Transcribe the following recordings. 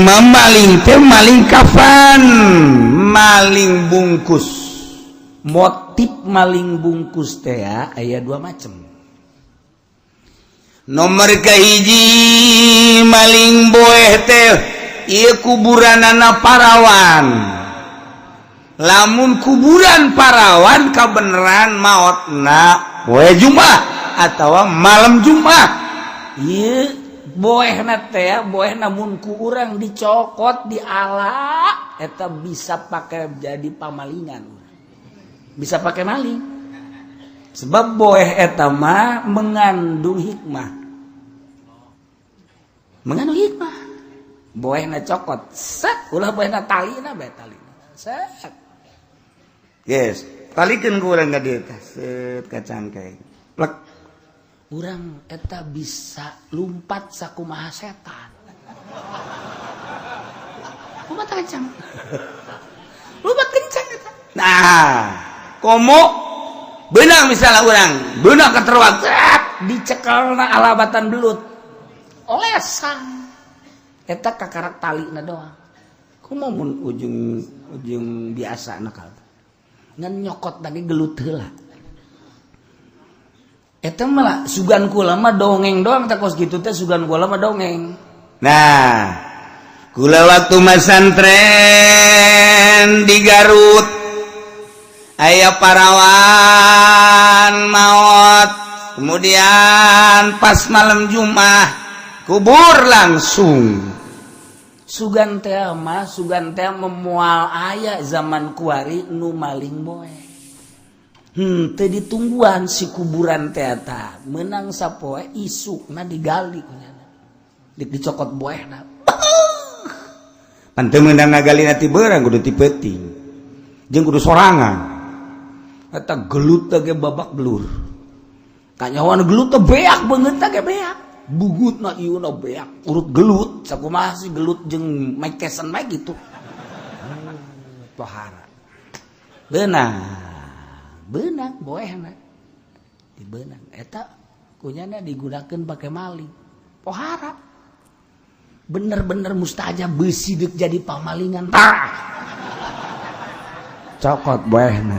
maling teh maling kafan, maling bungkus. Motif maling bungkus teh aya dua macam. Nomor kahiji maling boeh teh ieu kuburanana parawan. Lamun kuburan parawan kabeneran maotna poe Jumat atawa malam Jumat. Ieu boehna teh boehna mun ku urang dicokot diala eta bisa pakai jadi pamalingan. Bisa pakai maling. Sebab boeh eta mah mengandung hikmah. Mengandung hikmah. Boehna cokot, set ulah boehna talina bae talina. Set. Yes, talikeun ku urang ka dieu teh, set ka cangkeng. Plek. Urang eta bisa lumpat sakumaha setan. Lumpat kencang. Lumpat kencang eta. Nah, komo beunang misalnya urang, beunang katerwak dicekelna alabatan belut. Olesan. Eta kakarak talina doang. Kumaha mun ujung biasa nakal. Ngan nyokot lagi gelut heula. Eta mah sugan kula mah dongeng doang teh kos kitu teh sugan kula mah dongeng. Nah, kula waktu masantren di Garut aya parawan maot, kemudian pas malam Jumat kubur langsung. Sugan teh memual aya zaman kuari nu maling boe. Teu ditungguan si kuburan teh eta meunang sapoe isukna digali kunyana. Dik dicokot boehna. Pan teu meunang ngagalina ti beurang kudu ti peuting. Jeung kudu sorangan. Eta gelut teh ge babak belur. Kanyawan gelut teh beak beungeut teh ge beak. Bugutna ieu na beak urut gelut sakumaha si gelut jeung Mike Tyson mah gitu. Tohara. Beunang boehna. Dibeunang eta kunyana digunakeun pake maling. Pohara. Bener-bener mustajab beusi deuk jadi pamalingan. Cokot boehna.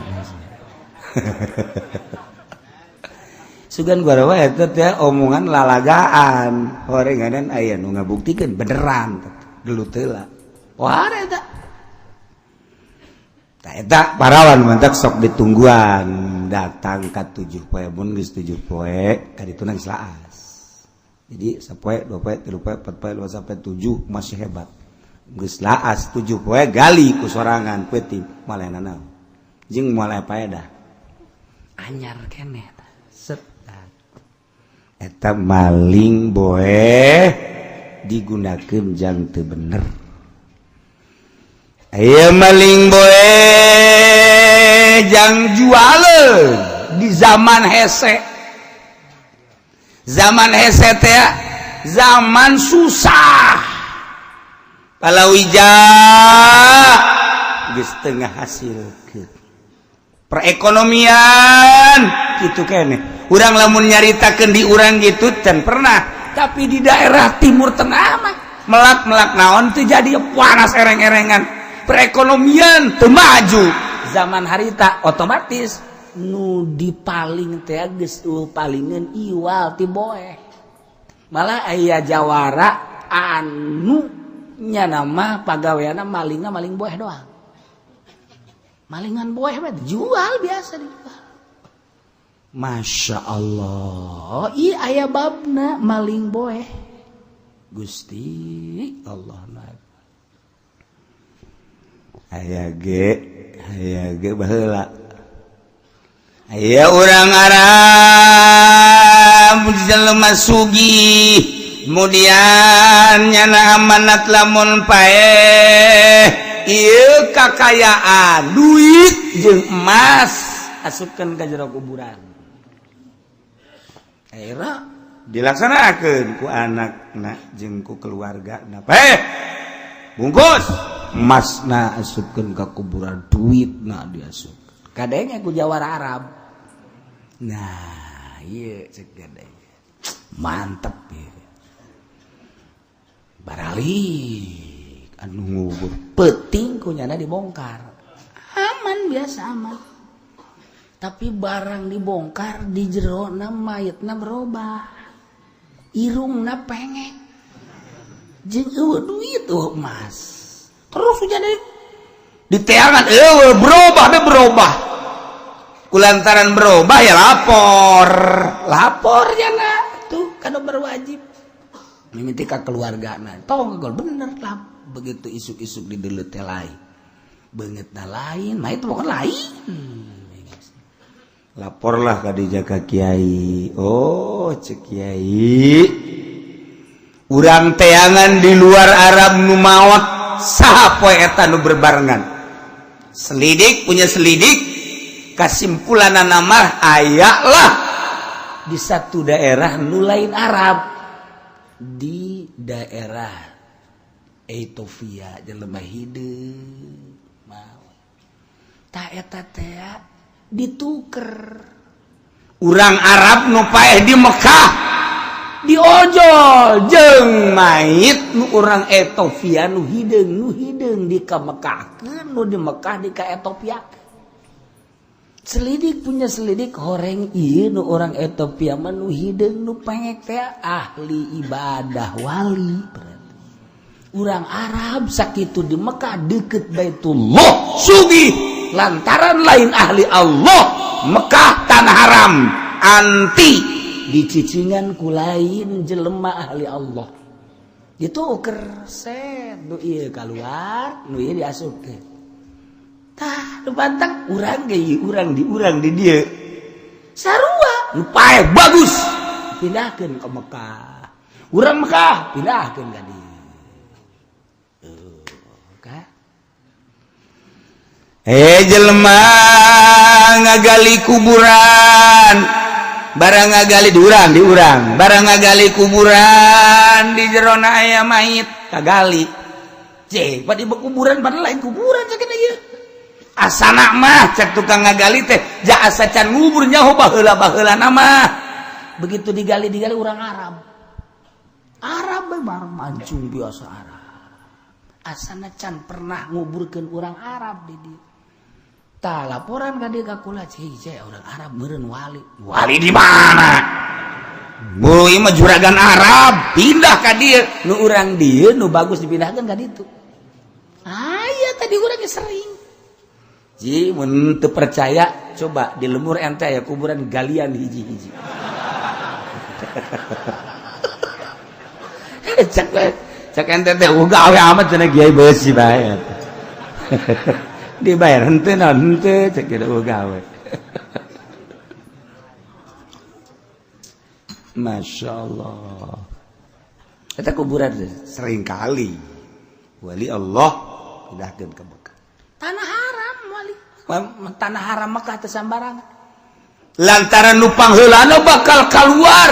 Sugan gua eta teh omongan lalagaan. Horenganan aya nu ngabuktikeun beneran gelut heula. Pohara eta. Tah eta parawan mantak sok ditungguan datang ka 7 poe mun geus 7 poe ka dituna geus laas. Jadi sapoe 2 poe 3 poe 4 poe 2 sampai 7 masih hebat. Geus laas 7 poe gali ku sorangan peuting malenana. Jeung moal paedah. Anyar keneh tah. Set. Eta maling boe digunakeun jang teu bener. Aya maling boe jang jualeun di zaman hese. Zaman hese teh zaman susah. Palawija geus teu ngahasilkeun. Perekonomian kitu keneh. Urang lamun nyaritakeun di urang gitu can pernah, tapi di daerah timur tengah mah melak-melak naon teu jadi panas ereng-erengan. Perekonomian teu maju. Zaman harita otomatis nu dipaling teh geus palingeun iwal ti boeh. Malah aya jawara anu nya nama pagaweana malingna maling boeh doang. Malingan boeh mah jual biasa dijual. Masya Allah, iya aya babna maling boeh. Gusti Allah na. Aya ge baheula. Aya urang Arab jelema sugih, kemudian nyana amanat lamun paeh, ieu kakayaan duit jeung emas asupkeun ka jero kuburan. Akhirnya dilaksanakan ku anakna jeung ku keluargana. Bungkus emasna asupkeun ka kuburan, duitna diasup. Kadenge ku jawara Arab. Nah, ieu cek kadenge. Mantep ieu. Barali anu ngubur Peting kunyana dibongkar. Aman biasa aman. Tapi barang dibongkar di jerona mayitna berubah. Irungna pengek. Jeung eueuh duit Mas. Terus jadi diteangan berubah kulantaran berubah ya lapor jana tuh kana berwajib mimiti ka keluargana tong gol bener lah begitu isuk-isuk di deuleut teh lain beungeutna lain mah itu bukan lain laporlah ka dijaga kiai cek kiai urang teangan di luar Arab nu maot saha poe eta nu berbarengan selidik punya selidik kesimpulan nama ayaklah di satu daerah nu lain Arab di daerah Ethiopia jelema hideung ta eta teh dituker urang Arab nu paeh di Mekah diojol jeung mait nu urang Ethiopia nu hideung di ka Mekahkeun nu di Mekah di ka Ethiopia selidik punya selidik horeng ieu nu urang Ethiopia mah nu hideung nu pengek teh ahli ibadah wali berarti urang Arab sakitu di Mekah deket Baitullah sugih lantaran lain ahli Allah Mekah tanah haram anti dicicingan ku lain jelema ahli Allah dituker set nu ieu kaluar nu ieu diasupkeun tah nu pantang urang ge urang di dieu sarua nu paeh bagus pindahkeun ka Mekah urang Mekah pindahkeun ka dieu jelema ngagali kuburan barang ngagali di urang barang ngagali kuburan di jerona aya mayit kagali pada kuburan pada lain kuburan cek ieu asana mah cek tukang ngagali teh ja asa can ngubur nyaho baheula nama begitu digali urang Arab bareng mancung biasa Arab asana can pernah nguburkeun urang Arab di dieu tah laporan ka dieu ka kula urang Arab meureun wali di mana bulu ieu mah juragan Arab pindah ka dieu nu urang dieu nu bagus dipindahkeun ka ditu aya tadi urang ge sering ji mun teu percaya coba di lemur ente aya kuburan galian hiji-hiji cek ente teh gawe amat cenah kiai beusi bae dibayar henteu naon henteu cek kieu gawe Masya Allah eta kuburan sering kali wali Allah pindahkeun ke Mekah tanah haram wali tanah haram Mekah teu sambarangan lantaran nu pangheulana bakal keluar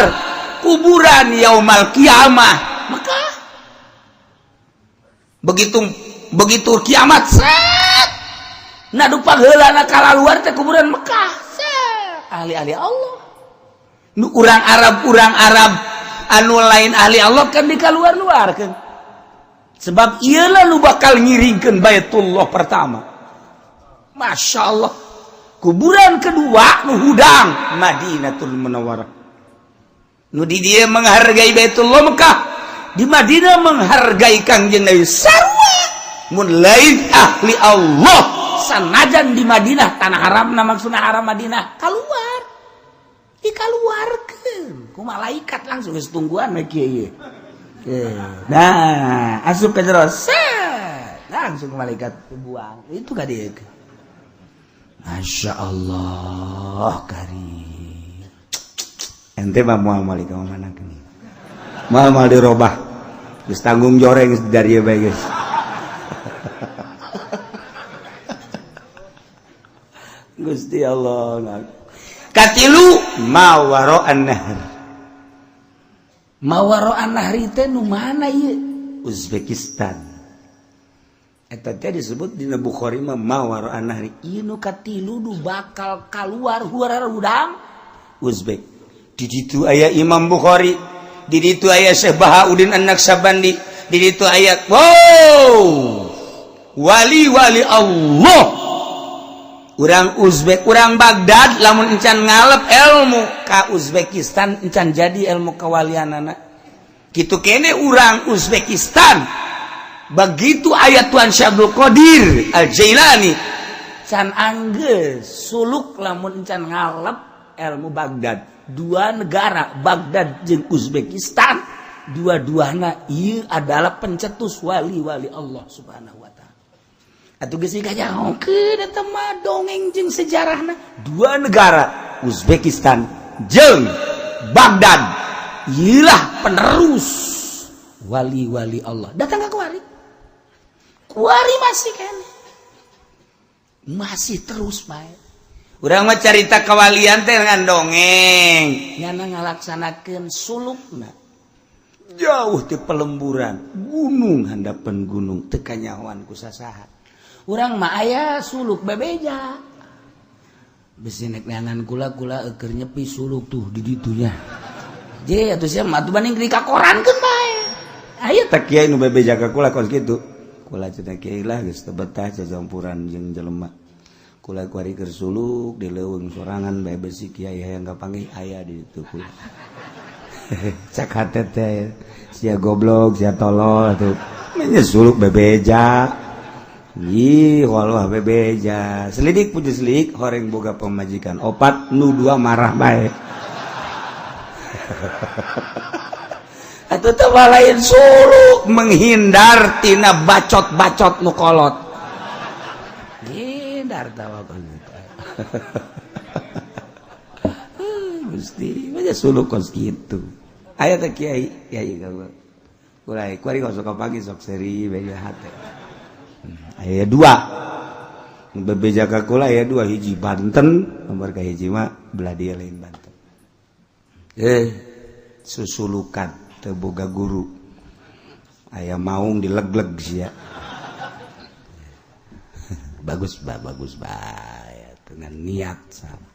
kuburan yaumal kiamah Mekah begitu kiamat set na nu pangheulana kalaluar teh kuburan Mekah set ahli-ahli Allah nu urang Arab anu lain ahli Allah kan dikaluar-luarkeun sebab iyalah nu bakal ngiringkeun Baitullah pertama Masya Allah kuburan kedua nu hudang Madinatul Munawwarah nu di dieu menghargai Baitullah Mekah di Madinah menghargai Kangjeng Nabi sarua mun lain ahli Allah sanajan di Madinah tanah haram maksudna haram Madinah keluar dikaluarkeun ku malaikat langsung geus tungguan we kieu nah asup ka jero langsung malaikat buang itu ka dieu Masya Allah karim ente mah moal malik ka mana gini moal dirobah geus tanggung joreng dari ieu bae geus Gusti Allah katilu mawaro'an nahr mawaro'an nahri teh nu mana ieu Uzbekistan eta teh disebut dina Bukhari mah mawaro'an nahri ieu nu katilu nu bakal kaluar huara udang Uzbek di ditu aya Imam Bukhari di ditu aya Syekh Bahauddin An-Naqsabandi di itu ayat wow wali-wali Allah urang Uzbek urang Baghdad lamun encan ngalep ilmu ka Uzbekistan encan jadi ilmu kawalianana kitu kene urang Uzbekistan begitu ayat Tuhan Syabdul Qadir Al-Jailani can anggeus suluk lamun encan ngalep ilmu Baghdad dua negara Baghdad jeung Uzbekistan dua-duana ieu adalah pencetus wali-wali Allah Subhanahu wa taala. Atuh geus ngajahokeun eta mah dongeng jeung sejarahna. Dua negara Uzbekistan jeung Baghdad ieulah penerus wali-wali Allah. Datang ka kuari. Kuari masih kene. Masih terus bae. Urang mah carita kawalian teh dengan dongeng. Nyana ngalaksanakeun sulukna. Jauh ti pelemburan, gunung handapan gunung teu kanyahoan ku sasaha. Urang mah aya suluk bebeja. Bisi nek neangan kula eukeur nyepi suluk tuh di ditunya. Je atuh sia mah atuh banding dikakorankeun bae. Aya teh kiai nu bebeja ka kula kos kitu. Kula cenah kiai lah geus teu betah cacampuran jeung jelema. Kula kuari keur suluk di leuweung sorangan bae besi kiai hayang kapanggih aya di ditu kula. Cak hate teh sia goblok sia tolol atuh. Nya suluk bebeja. Ih, walah bebeja. Selidik puji selidik horeng boga pemajikan. Opat nu dua marah bae. Atuh teh lain suluk menghindar tina bacot-bacot nu kolot. Tawa Gusti baca suluk kos gitu aya teh kiai kulai kuari sok pagi sok seri beja hate aya dua bebeja ka kula aya dua hiji Banten nomor ka hiji mah belah dia lain Banten susulukan teu boga guru aya maung dilegleg sia bagus ba ya dengan niat sama